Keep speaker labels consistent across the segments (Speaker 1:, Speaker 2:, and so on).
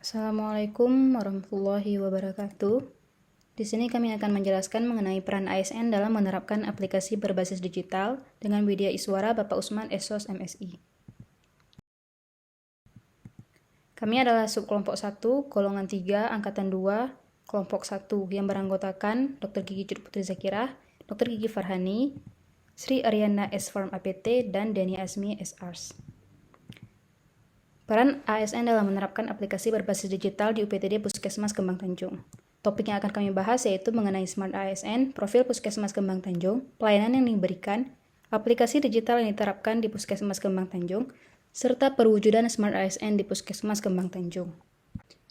Speaker 1: Assalamualaikum warahmatullahi wabarakatuh. Di sini kami akan menjelaskan mengenai peran ASN dalam menerapkan aplikasi berbasis digital dengan Widya Iswara Bapak Usman Esos MSI. Kami adalah subkelompok 1, golongan 3, angkatan 2, kelompok 1 yang beranggotakan Dr. Gigi Putri Zakirah, Dr. Gigi Farhani, Sri Aryana S. Farm APT, dan Deni Azmi SARS. Peran ASN dalam menerapkan aplikasi berbasis digital di UPTD Puskesmas Kembang Tanjung. Topik yang akan kami bahas yaitu mengenai Smart ASN, profil Puskesmas Kembang Tanjung, pelayanan yang diberikan, aplikasi digital yang diterapkan di Puskesmas Kembang Tanjung, serta perwujudan Smart ASN di Puskesmas Kembang Tanjung.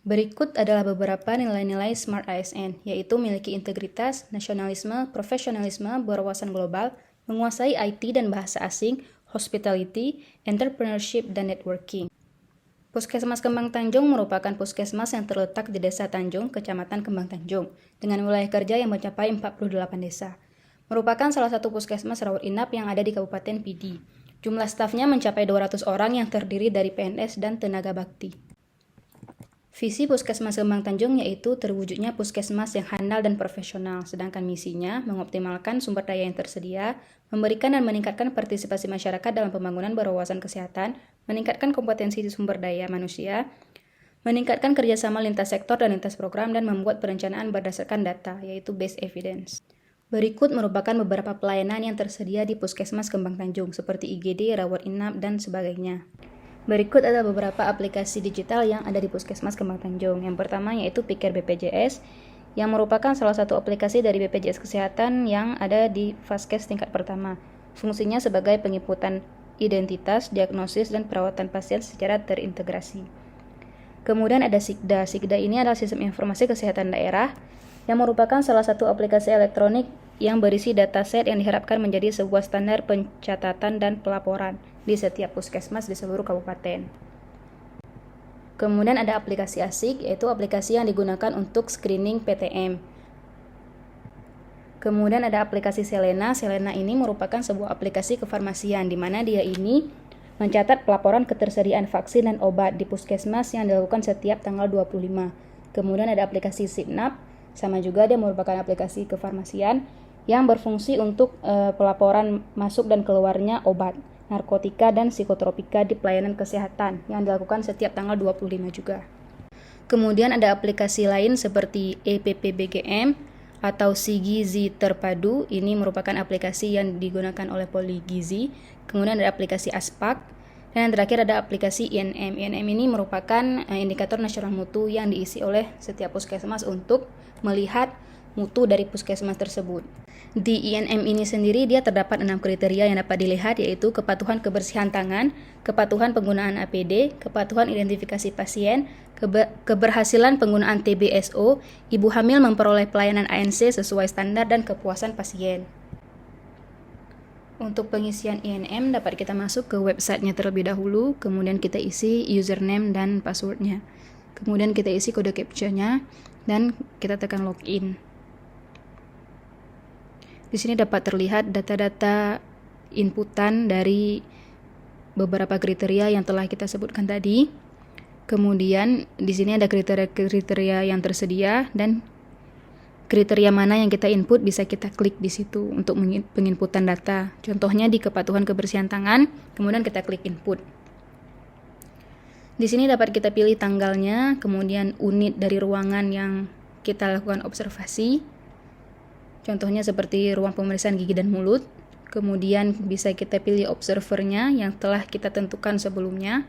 Speaker 1: Berikut adalah beberapa nilai-nilai Smart ASN, yaitu memiliki integritas, nasionalisme, profesionalisme, berwawasan global, menguasai IT dan bahasa asing, hospitality, entrepreneurship, dan networking. Puskesmas Kembang Tanjung merupakan puskesmas yang terletak di Desa Tanjung, Kecamatan Kembang Tanjung, dengan wilayah kerja yang mencapai 48 desa. Merupakan salah satu puskesmas rawat inap yang ada di Kabupaten Pidi. Jumlah stafnya mencapai 200 orang yang terdiri dari PNS dan tenaga bakti. Visi Puskesmas Kembang Tanjung yaitu terwujudnya puskesmas yang handal dan profesional, sedangkan misinya mengoptimalkan sumber daya yang tersedia, memberikan dan meningkatkan partisipasi masyarakat dalam pembangunan berwawasan kesehatan, meningkatkan kompetensi sumber daya manusia, meningkatkan kerjasama lintas sektor dan lintas program, dan membuat perencanaan berdasarkan data, yaitu based evidence. Berikut merupakan beberapa pelayanan yang tersedia di Puskesmas Kembang Tanjung, seperti IGD, rawat inap, dan sebagainya. Berikut adalah beberapa aplikasi digital yang ada di Puskesmas Kembang Tanjung. Yang pertama yaitu Pikir BPJS, yang merupakan salah satu aplikasi dari BPJS Kesehatan yang ada di Vaskes tingkat pertama. Fungsinya sebagai penginputan identitas, diagnosis, dan perawatan pasien secara terintegrasi. Kemudian ada Sikda. Sikda ini adalah sistem informasi kesehatan daerah yang merupakan salah satu aplikasi elektronik yang berisi dataset yang diharapkan menjadi sebuah standar pencatatan dan pelaporan di setiap puskesmas di seluruh kabupaten. Kemudian ada aplikasi Asik, yaitu aplikasi yang digunakan untuk screening PTM. Kemudian ada aplikasi Selena. Selena ini merupakan sebuah aplikasi kefarmasian, di mana dia ini mencatat pelaporan ketersediaan vaksin dan obat di puskesmas yang dilakukan setiap tanggal 25. Kemudian ada aplikasi Sipnap, sama juga dia merupakan aplikasi kefarmasian yang berfungsi untuk pelaporan masuk dan keluarnya obat, narkotika, dan psikotropika di pelayanan kesehatan yang dilakukan setiap tanggal 25 juga. Kemudian ada aplikasi lain seperti EPPBGM atau Sigizi Terpadu. Ini merupakan aplikasi yang digunakan oleh Poligizi. Kemudian ada aplikasi Aspak. Dan yang terakhir ada aplikasi INM. INM ini merupakan indikator nasional mutu yang diisi oleh setiap puskesmas untuk melihat mutu dari puskesmas tersebut. Di INM ini sendiri dia terdapat 6 kriteria yang dapat dilihat, yaitu kepatuhan kebersihan tangan, kepatuhan penggunaan APD, kepatuhan identifikasi pasien, keberhasilan penggunaan TBSO, ibu hamil memperoleh pelayanan ANC sesuai standar, dan kepuasan pasien. Untuk pengisian INM dapat kita masuk ke websitenya terlebih dahulu, kemudian kita isi username dan passwordnya. Kemudian kita isi kode captcha-nya dan kita tekan login. Di sini dapat terlihat data-data inputan dari beberapa kriteria yang telah kita sebutkan tadi. Kemudian di sini ada kriteria-kriteria yang tersedia dan kriteria mana yang kita input bisa kita klik di situ untuk penginputan data. Contohnya di kepatuhan kebersihan tangan, kemudian kita klik input. Di sini dapat kita pilih tanggalnya, kemudian unit dari ruangan yang kita lakukan observasi. Contohnya seperti ruang pemeriksaan gigi dan mulut. Kemudian bisa kita pilih observernya yang telah kita tentukan sebelumnya.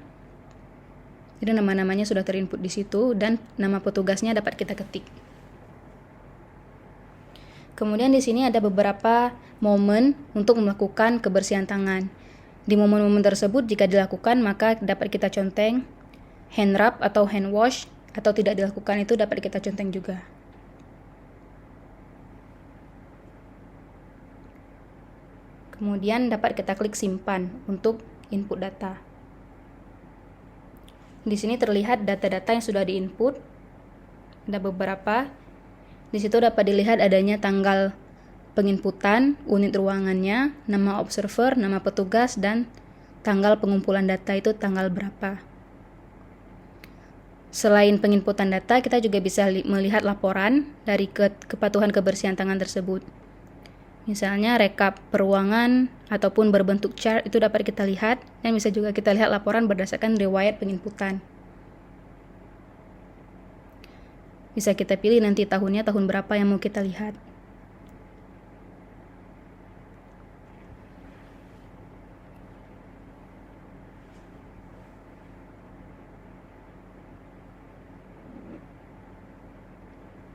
Speaker 1: Jadi nama-namanya sudah terinput di situ dan nama petugasnya dapat kita ketik. Kemudian di sini ada beberapa momen untuk melakukan kebersihan tangan. Di momen-momen tersebut jika dilakukan maka dapat kita conteng hand rub atau hand wash, atau tidak dilakukan itu dapat kita conteng juga. Kemudian dapat kita klik simpan untuk input data. Di sini terlihat data-data yang sudah diinput. Ada beberapa. Di situ dapat dilihat adanya tanggal penginputan, unit ruangannya, nama observer, nama petugas, dan tanggal pengumpulan data itu tanggal berapa. Selain penginputan data, kita juga bisa melihat laporan dari kepatuhan kebersihan tangan tersebut. Misalnya rekap peruangan ataupun berbentuk chart itu dapat kita lihat, dan bisa juga kita lihat laporan berdasarkan riwayat penginputan. Bisa kita pilih nanti tahunnya tahun berapa yang mau kita lihat.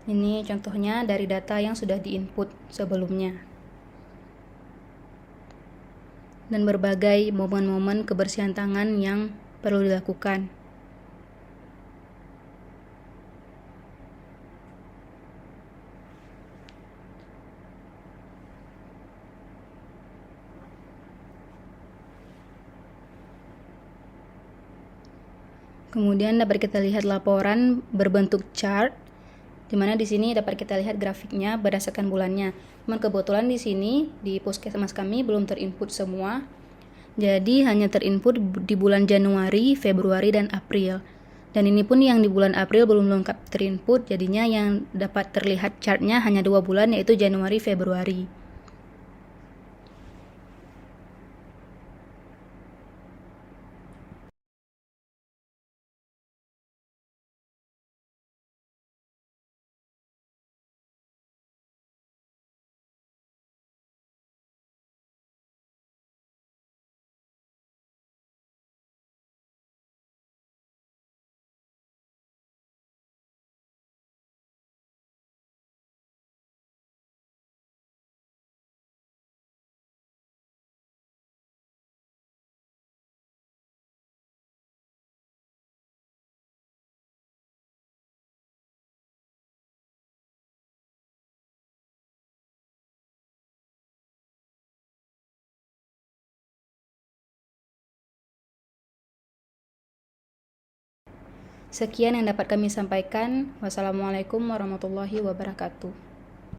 Speaker 1: Ini contohnya dari data yang sudah diinput sebelumnya. Dan berbagai momen-momen kebersihan tangan yang perlu dilakukan. Kemudian dapat kita lihat laporan berbentuk chart, di mana di sini dapat kita lihat grafiknya berdasarkan bulannya. Namun kebetulan di sini di puskesmas kami belum terinput semua, jadi hanya terinput di bulan Januari, Februari, dan April. Dan ini pun yang di bulan April belum lengkap terinput, jadinya yang dapat terlihat chartnya hanya 2 bulan, yaitu Januari, Februari. Sekian yang dapat kami sampaikan. Wassalamualaikum warahmatullahi wabarakatuh.